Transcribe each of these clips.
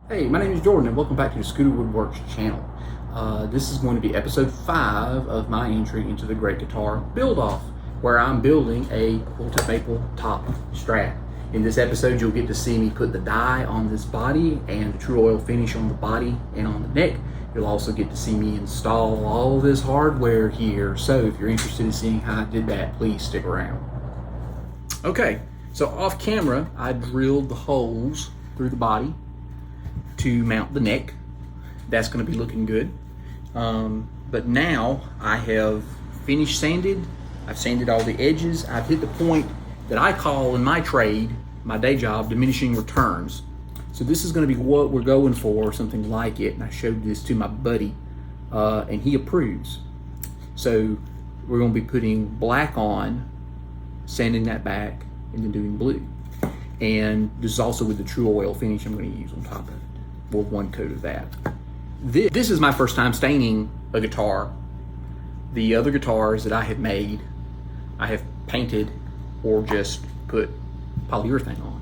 Hey, my name is Jordan and welcome back to the Scooter Woodworks channel. This is going to be episode 5 of my entry into the Great Guitar Build-Off, where I'm building a Quilted maple top Strat. In this episode, you'll get to see me put the die on this body and the Tru-Oil finish on the body and on the neck. You'll also get to see me install all this hardware here. So if you're interested in seeing how I did that, please stick around. Okay, so off camera, I drilled the holes through the body to mount the neck. That's going to be looking good. But now I have finished sanded. I've sanded all the edges. I've hit the point that I call in my trade, my day job, diminishing returns. So this is going to be what we're going for, something like it. And I showed this to my buddy and he approves. So we're going to be putting black on, sanding that back, and then doing blue. And this is also with the Tru-Oil finish I'm going to use on top of it. Well, one coat of that. This is my first time staining a guitar. The other guitars that I have made, I have painted or just put polyurethane on.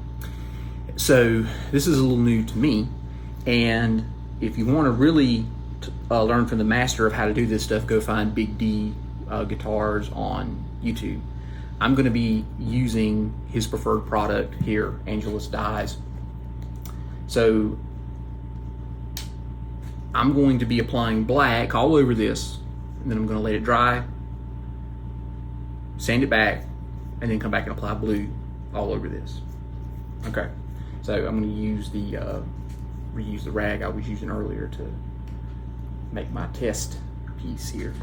So this is a little new to me. And if you want to really learn from the master of how to do this stuff, go find Big D guitars on YouTube. I'm going to be using his preferred product here, Angelus Dies. So I'm going to be applying black all over this, and then I'm going to let it dry, sand it back, and then come back and apply blue all over this. Okay, so I'm going to use reuse the rag I was using earlier to make my test piece here.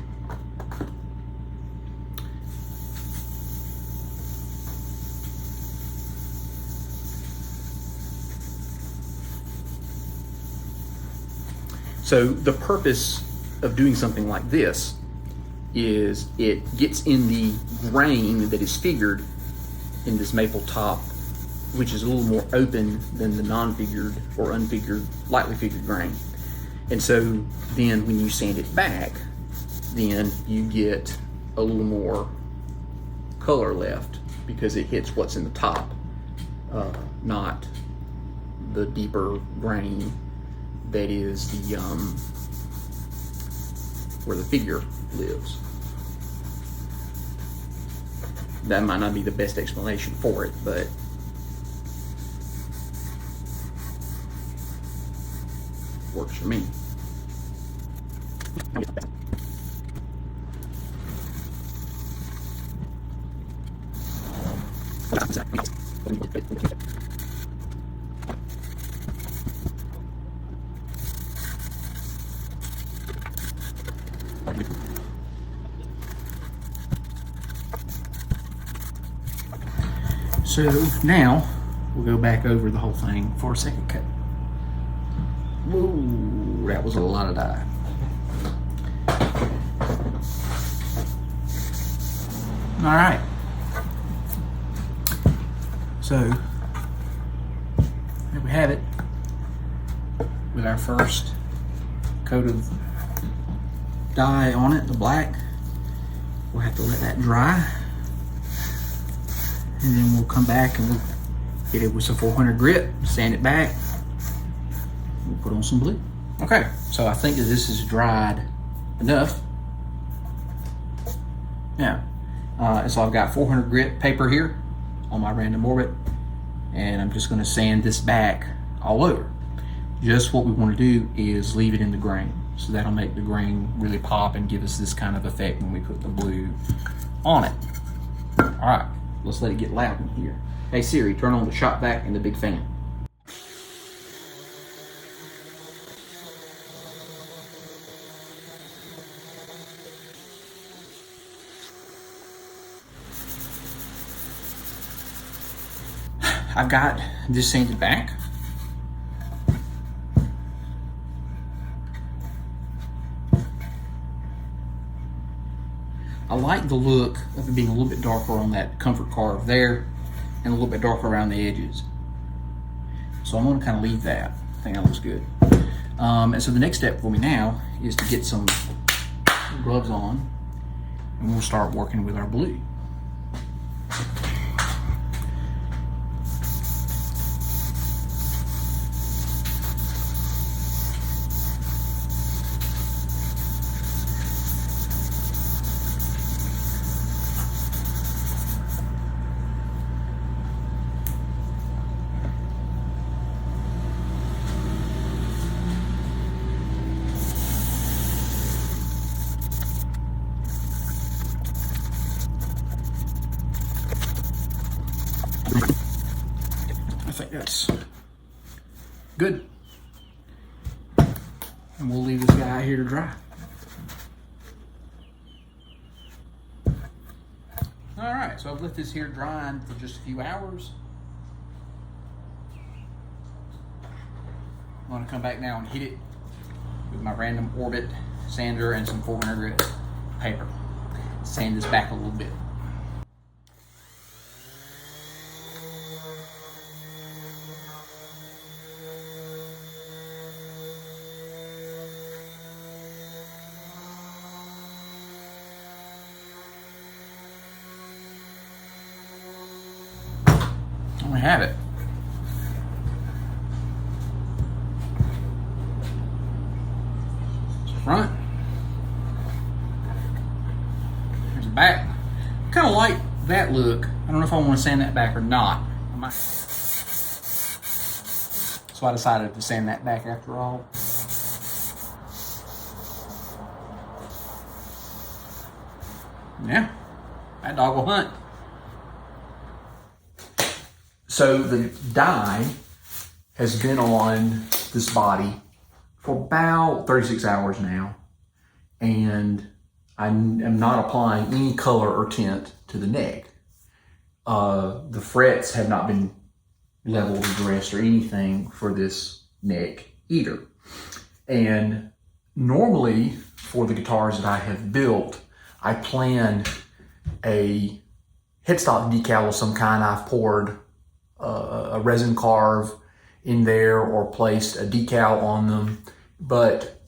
So the purpose of doing something like this is it gets in the grain that is figured in this maple top, which is a little more open than the non-figured or unfigured, lightly figured grain. And so then when you sand it back, then you get a little more color left because it hits what's in the top, not the deeper grain that is the where the figure lives. That might not be the best explanation for it, but works for me. So now we'll go back over the whole thing for a second cut. Whoa, that was a lot of dye. All right. So there we have it with our first coat of dye on it, the black. We'll have to let that dry. And then we'll come back and we'll hit it with some 400 grit, sand it back. We'll put on some blue. Okay, so I think that this is dried enough. Now, so I've got 400 grit paper here on my random orbit, and I'm just gonna sand this back all over. Just what we wanna do is leave it in the grain. So that'll make the grain really pop and give us this kind of effect when we put the blue on it. All right. Let's let it get loud in here. Hey Siri, turn on the shop vac and the big fan. I've got this sanded back. I like the look of it being a little bit darker on that comfort carve there and a little bit darker around the edges. So I'm going to kind of leave that. I think that looks good. And so the next step for me now is to get some gloves on and we'll start working with our blue. that's good. And we'll leave this guy out here to dry. All right, so I've left this here drying for just a few hours. I'm gonna come back now and hit it with my random orbit sander and some 400 grit paper. Sand this back a little bit. We have it. It's the front. There's the back. Kind of like that look. I don't know if I want to sand that back or not. So I decided to sand that back after all. Yeah, that dog will hunt. So the dye has been on this body for about 36 hours now, and I am not applying any color or tint to the neck. The frets have not been leveled or dressed or anything for this neck either. And normally for the guitars that I have built, I plan a headstock decal of some kind. I've poured a resin carve in there or placed a decal on them. But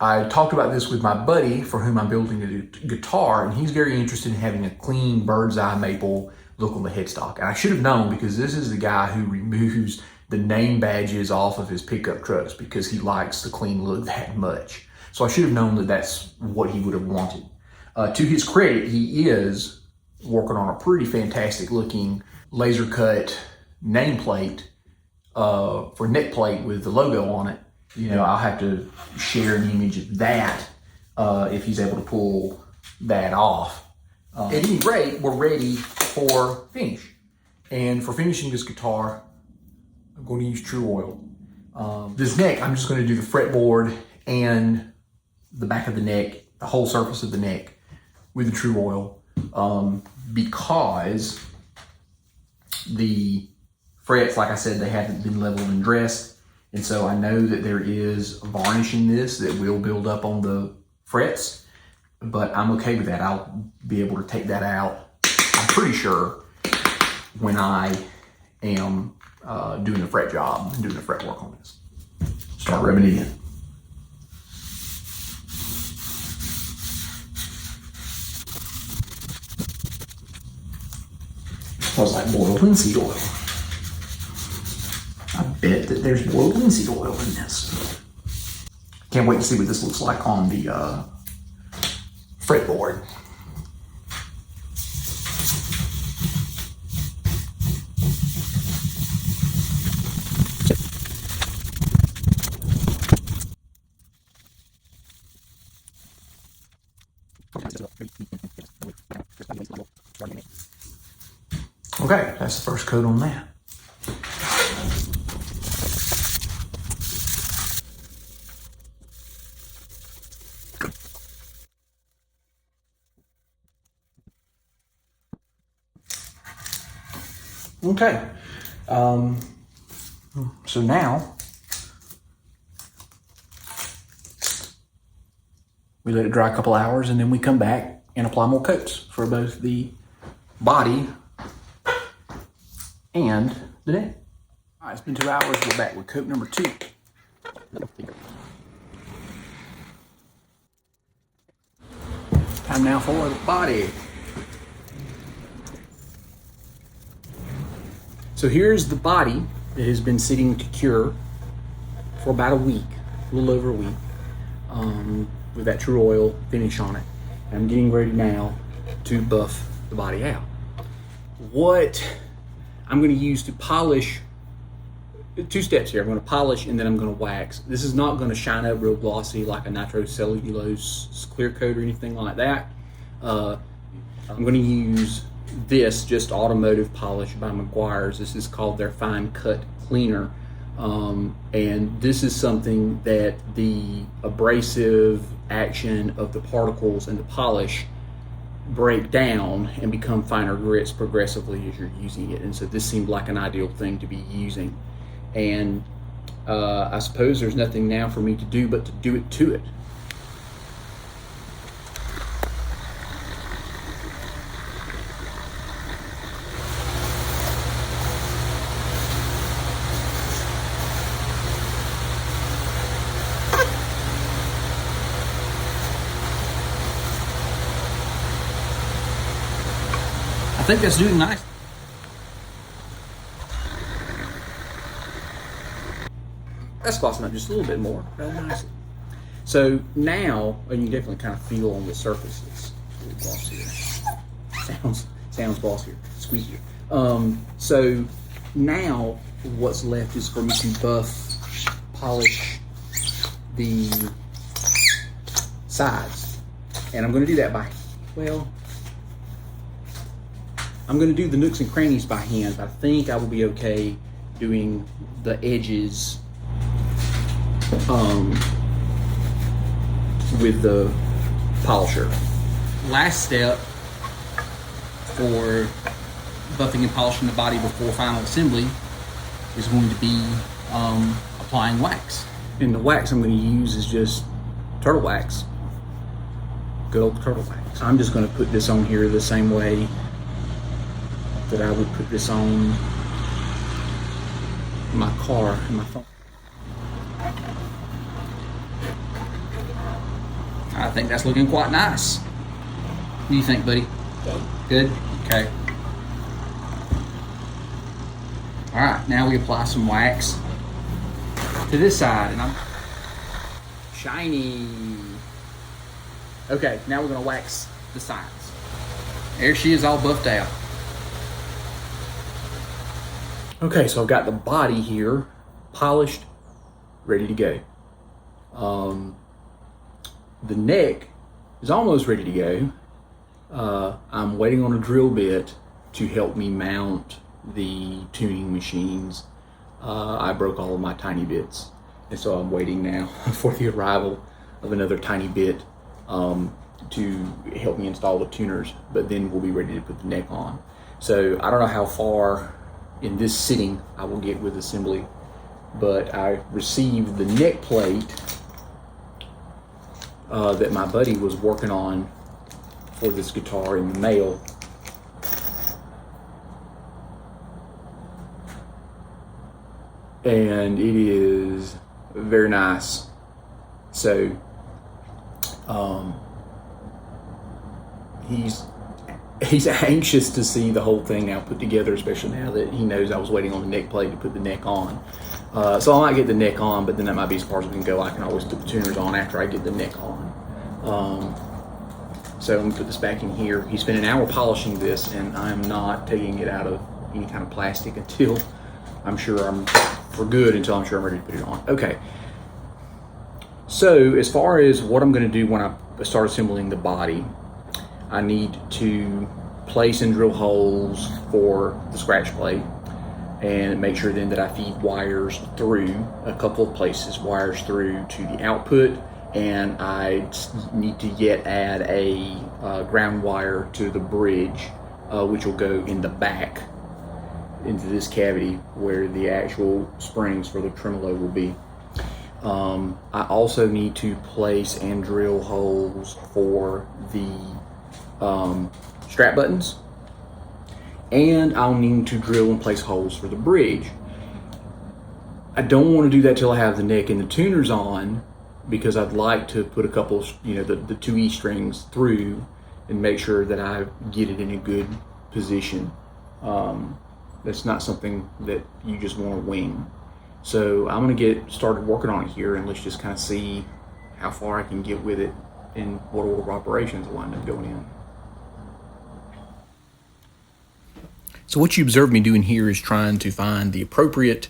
I talked about this with my buddy for whom I'm building a guitar, and he's very interested in having a clean bird's eye maple look on the headstock. And I should have known, because this is the guy who removes the name badges off of his pickup trucks because he likes the clean look that much. So I should have known that that's what he would have wanted. To his credit, he is working on a pretty fantastic looking laser cut nameplate for neck plate with the logo on it. You know, I'll have to share an image of that if he's able to pull that off. At any rate, we're ready for finish. And for finishing this guitar, I'm going to use Tru-Oil. This neck, I'm just going to do the fretboard and the back of the neck, the whole surface of the neck with the Tru-Oil, because the frets, like I said, they haven't been leveled and dressed. And so I know that there is varnish in this that will build up on the frets, but I'm okay with that. I'll be able to take that out, I'm pretty sure, when I am doing the fret job and doing the fret work on this. Start rubbing it in. Smells like boiled linseed oil. I bet that there's boiled linseed oil in this. Can't wait to see what this looks like on the fretboard. Okay, that's the first coat on that. Okay, so now we let it dry a couple hours, and then we come back and apply more coats for both the body and the neck. All right, it's been 2 hours. We're back with coat number 2. Time now for the body. So here's the body that has been sitting to cure for about a week, a little over a week, with that Tru-Oil finish on it. And I'm getting ready now to buff the body out. What I'm going to use to polish, 2 steps here. I'm going to polish and then I'm going to wax. This is not going to shine up real glossy like a nitrocellulose clear coat or anything like that. I'm going to use this, just automotive polish by Meguiar's. This is called their Fine Cut Cleaner. And this is something that the abrasive action of the particles and the polish break down and become finer grits progressively as you're using it. And so this seemed like an ideal thing to be using. And I suppose there's nothing now for me to do but to do it to it. I think that's doing nice. That's glossing up just a little bit more, very nicely. So now, and you definitely kind of feel on the surfaces. Gloss here. Sounds glossier, squeakier. So now what's left is for me to buff, polish the sides. And I'm going to do that by, well, I'm going to do the nooks and crannies by hand, but I think I will be okay doing the edges with the polisher. Last step for buffing and polishing the body before final assembly is going to be applying wax. And the wax I'm going to use is just turtle wax. Good old turtle wax. I'm just going to put this on here the same way that I would put this on my car and my phone. I think that's looking quite nice. What do you think, buddy? Good? Okay. All right, now we apply some wax to this side, and I'm shiny. Okay, now we're gonna wax the sides. There she is, all buffed out. Okay, so I've got the body here, polished, ready to go. The neck is almost ready to go. I'm waiting on a drill bit to help me mount the tuning machines. I broke all of my tiny bits, and so I'm waiting now for the arrival of another tiny bit to help me install the tuners, but then we'll be ready to put the neck on. So I don't know how far in this sitting I will get with assembly, but I received the neck plate that my buddy was working on for this guitar in the mail. And it is very nice. So he's anxious to see the whole thing now put together, especially now that he knows I was waiting on the neck plate to put the neck on. So I might get the neck on, but then that might be as far as we can go. I can always put the tuners on after I get the neck on. So I'm gonna put this back in here. He spent an hour polishing this, and I'm not taking it out of any kind of plastic until I'm sure I'm ready to put it on. Okay. So as far as what I'm gonna do when I start assembling the body, I need to place and drill holes for the scratch plate and make sure then that I feed wires through a couple of places, wires through to the output, and I need to yet add a ground wire to the bridge, which will go in the back into this cavity where the actual springs for the tremolo will be. I also need to place and drill holes for the strap buttons, and I'll need to drill and place holes for the bridge. I don't want to do that till I have the neck and the tuners on, because I'd like to put a couple, the 2E strings through and make sure that I get it in a good position. That's not something that you just want to wing. So I'm going to get started working on it here, and let's just kind of see how far I can get with it and what order of operations will wind up going in. So what you observe me doing here is trying to find the appropriate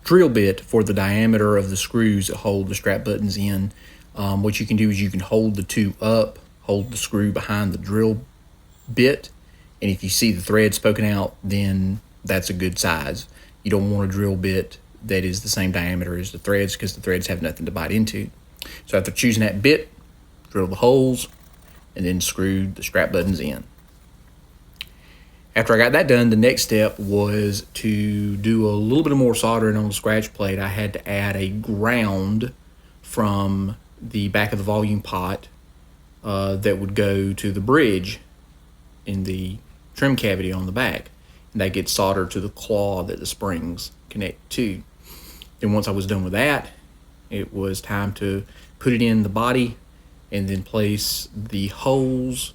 drill bit for the diameter of the screws that hold the strap buttons in. What you can do is you can hold the two up, hold the screw behind the drill bit, And if you see the threads poking out, then that's a good size. You don't want a drill bit that is the same diameter as the threads, because the threads have nothing to bite into. So after choosing that bit, drill the holes and then screw the strap buttons in. After I got that done, the next step was to do a little bit more soldering on the scratch plate. I had to add a ground from the back of the volume pot that would go to the bridge in the trim cavity on the back. And that gets soldered to the claw that the springs connect to. Then once I was done with that, it was time to put it in the body and then place the holes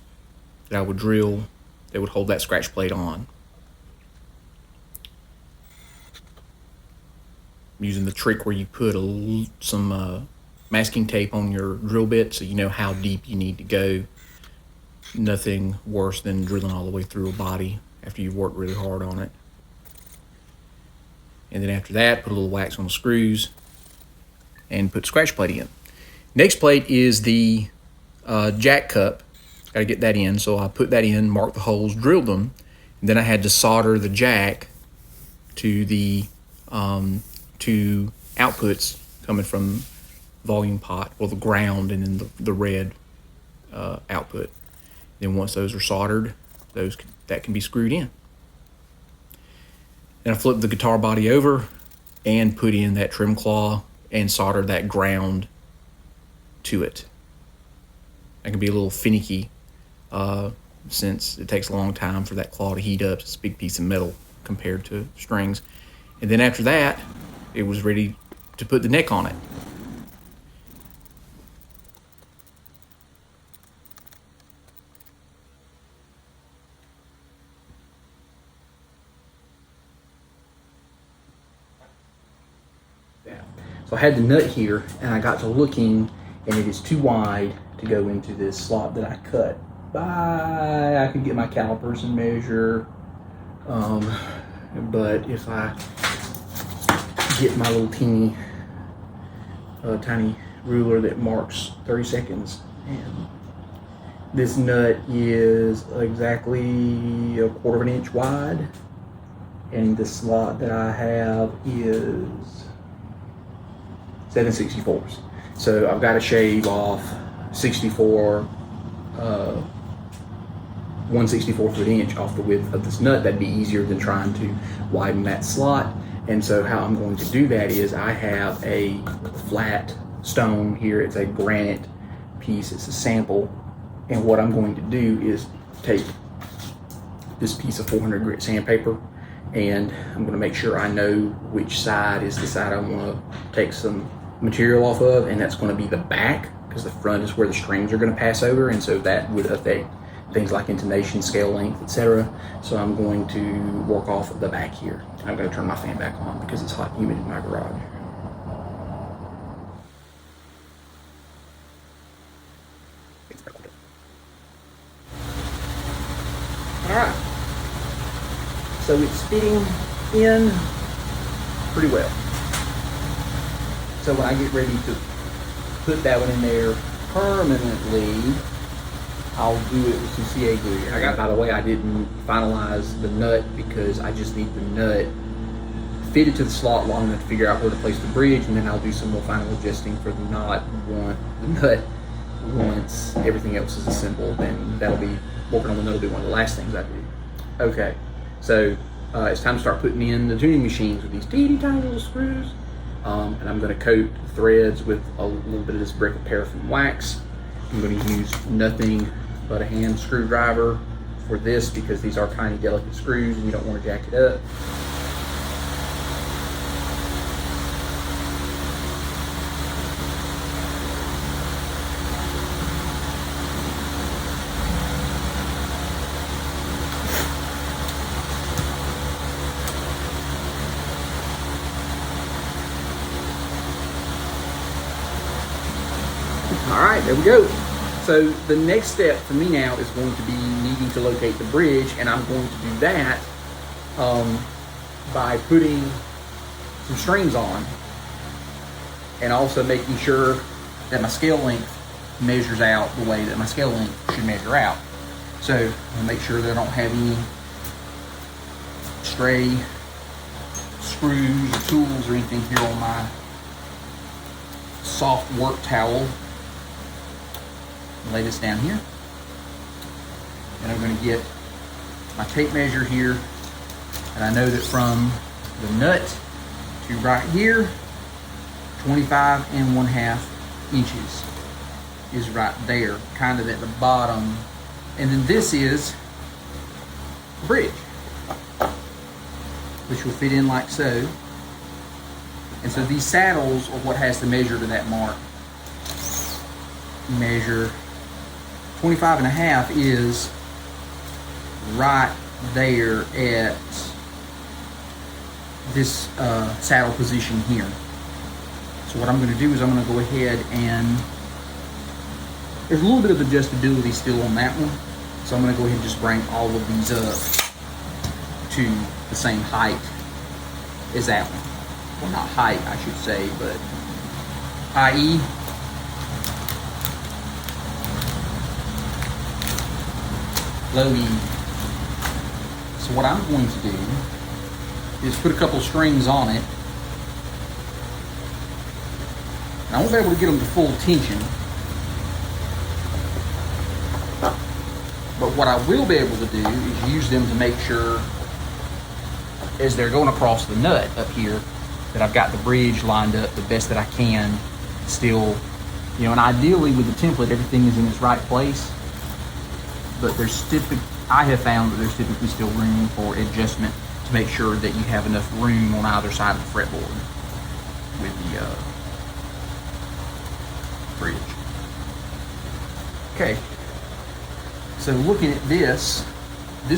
that I would drill that would hold that scratch plate on. Using the trick where you put some masking tape on your drill bit so you know how deep you need to go. Nothing worse than drilling all the way through a body after you've worked really hard on it. And then after that, put a little wax on the screws and put the scratch plate in. Next plate is the jack cup. Got to get that in, so I put that in, marked the holes, drilled them, and then I had to solder the jack to the two outputs coming from volume pot, or the ground, and then the red output. Then once those are soldered, that can be screwed in. Then I flipped the guitar body over and put in that trim claw and soldered that ground to it. That can be a little finicky since it takes a long time for that claw to heat up. It's a big piece of metal compared to strings. And then after that, it was ready to put the neck on it. So I had the nut here, and I got to looking, and it is too wide to go into this slot that I cut. I could get my calipers and measure, but if I get my little tiny ruler that marks 30 seconds, and this nut is exactly a 1/4 of an inch wide, and the slot that I have is 7/64. So I've got to shave off 64, 1/64 of an inch off the width of this nut. That'd be easier than trying to widen that slot. And so how I'm going to do that is I have a flat stone here. It's a granite piece. It's a sample. And what I'm going to do is take this piece of 400 grit sandpaper, and I'm going to make sure I know which side is the side I want to take some material off of, and that's going to be the back, because the front is where the strings are going to pass over, and so that would affect things like intonation, scale length, etc. So I'm going to work off of the back here. I'm going to turn my fan back on because it's hot and humid in my garage. Alright, so it's fitting in pretty well. So when I get ready to put that one in there permanently, I'll do it with some CA glue. By the way, I didn't finalize the nut because I just need the nut fitted to the slot long enough to figure out where to place the bridge, and then I'll do some more final adjusting for the nut once everything else is assembled. And that'll be, working on the nut will be one of the last things I do. Okay, so it's time to start putting in the tuning machines with these teeny tiny little screws. And I'm going to coat the threads with a little bit of this brick of paraffin wax. I'm going to use nothing but a hand screwdriver for this because these are tiny, delicate screws and you don't want to jack it up. All right, there we go. So the next step for me now is going to be needing to locate the bridge, and I'm going to do that by putting some strings on and also making sure that my scale length measures out the way that my scale length should measure out. So I'll make sure that I don't have any stray screws or tools or anything here on my soft work towel. Lay this down here. And I'm going to get my tape measure here. And I know that from the nut to right here, 25 1/2 inches is right there, kind of at the bottom. And then this is the bridge, which will fit in like so. And so these saddles are what has to measure to that mark. Measure 25 1/2 is right there at this saddle position here. So what I'm going to do is I'm going to go ahead and there's a little bit of adjustability still on that one. So I'm going to go ahead and just bring all of these up to the same height as that one. Well, not height, I should say, but i.e. low E. So what I'm going to do is put a couple strings on it. And I won't be able to get them to full tension. But what I will be able to do is use them to make sure, as they're going across the nut up here, that I've got the bridge lined up the best that I can. Still, you know, and ideally with the template, everything is in its right place. But I have found that there's typically still room for adjustment to make sure that you have enough room on either side of the fretboard with the bridge. Okay. So looking at this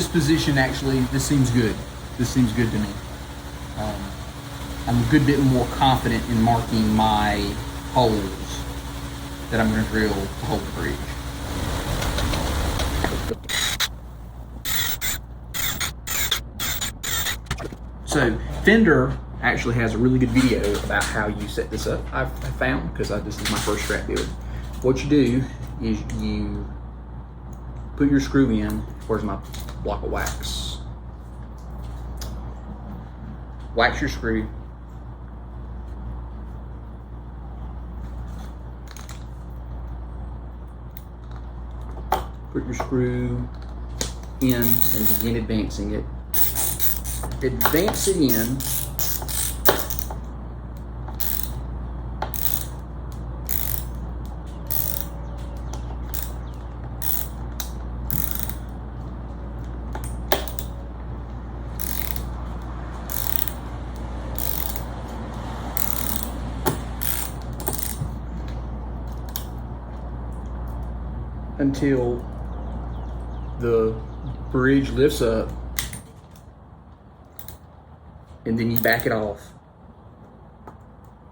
position actually, this seems good. This seems good to me. I'm a good bit more confident in marking my holes that I'm going to drill to hold the bridge. So Fender actually has a really good video about how you set this up. I've found, because this is my first Strat build. What you do is you put your screw in. Where's my block of wax? Wax your screw. Put your screw in and begin advancing it. Advance it in. Until the bridge lifts up, and then you back it off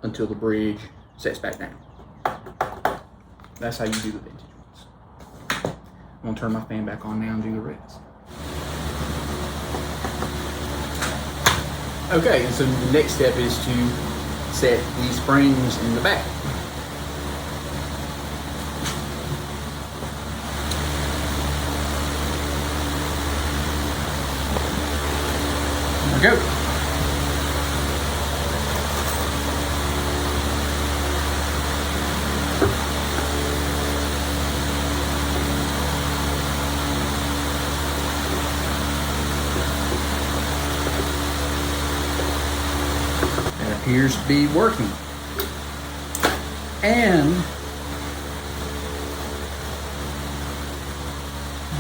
until the bridge sets back down. That's how you do the vintage ones. I'm gonna turn my fan back on now and do the rest. Okay, and so the next step is to set these springs in the back. There we go. That appears to be working. And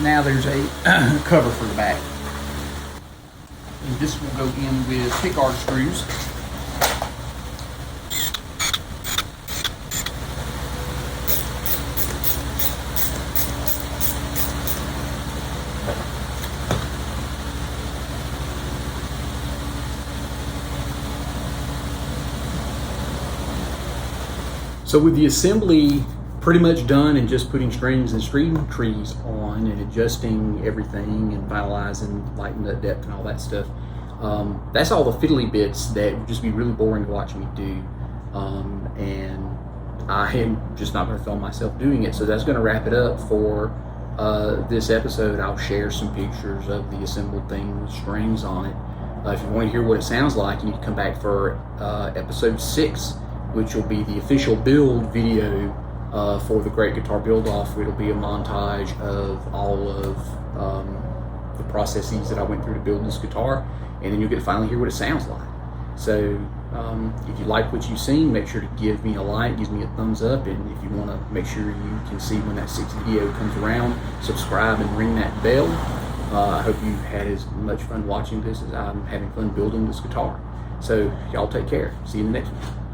now there's a cover for the back. And this will go in with pickguard screws. So with the assembly pretty much done and just putting strings and string trees on and adjusting everything and finalizing light nut depth and all that stuff, that's all the fiddly bits that would just be really boring to watch me do, and I am just not going to film myself doing it. So that's going to wrap it up for this episode, I'll share some pictures of the assembled thing with strings on it. If you want to hear what it sounds like, you need to come back for episode 6, which will be the official build video for the Great Guitar Build-Off. It'll be a montage of all of the processes that I went through to build this guitar, and then you'll get to finally hear what it sounds like. So if you like what you've seen, make sure to give me a like, give me a thumbs up, and if you want to make sure you can see when that 6th video comes around, subscribe and ring that bell. I hope you had as much fun watching this as I'm having fun building this guitar. So y'all take care. See you in the next one.